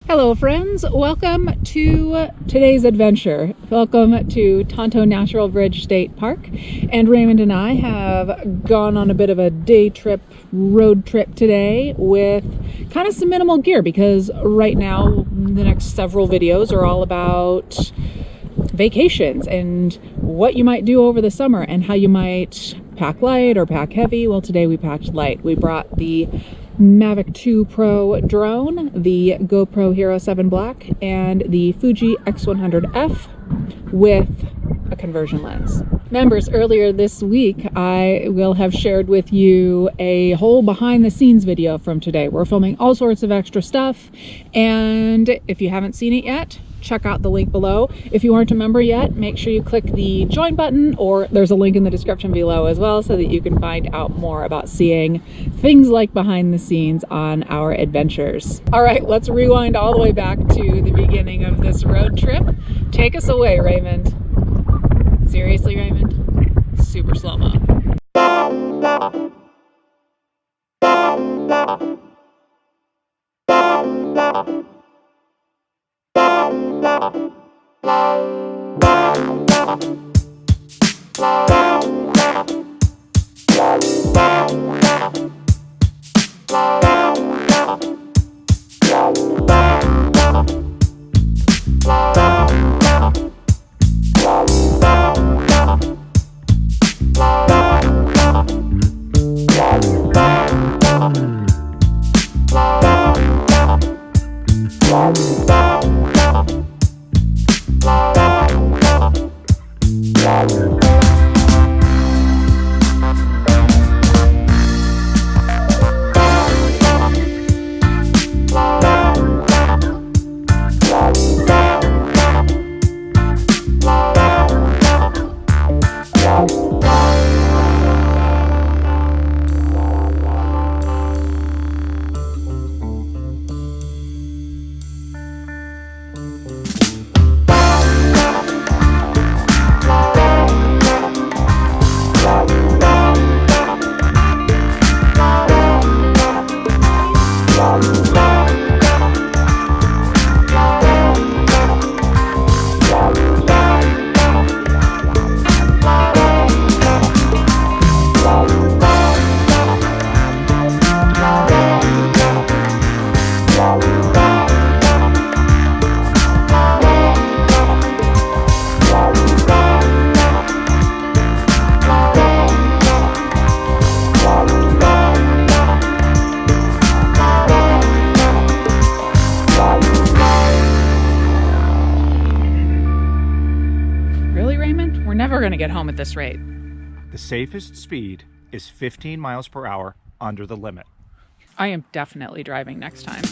Hello friends, welcome to today's adventure. Welcome to Tonto Natural Bridge State Park. And Raymond and I have gone on a bit of a day trip, road trip today with kind of some minimal gear because right now the next several videos are all about vacations and what you might do over the summer and how you might pack light or pack heavy. Well, today we packed light. We brought the Mavic 2 Pro drone, the GoPro Hero 7 Black, and the Fuji X100F with a conversion lens. Members, earlier this week I will have shared with you a whole behind the scenes video from today. We're filming all sorts of extra stuff, and if you haven't seen it yet, check out the link below. If you aren't a member yet, make sure you click the join button, or there's a link in the description below as well so that you can find out more about seeing things like behind the scenes on our adventures. All right, let's rewind all the way back to the beginning of this road trip. Take us away, Raymond. Seriously, Raymond? Super slow-mo. We're going to get home at this rate. The safest speed is 15 miles per hour under the limit. I am definitely driving next time.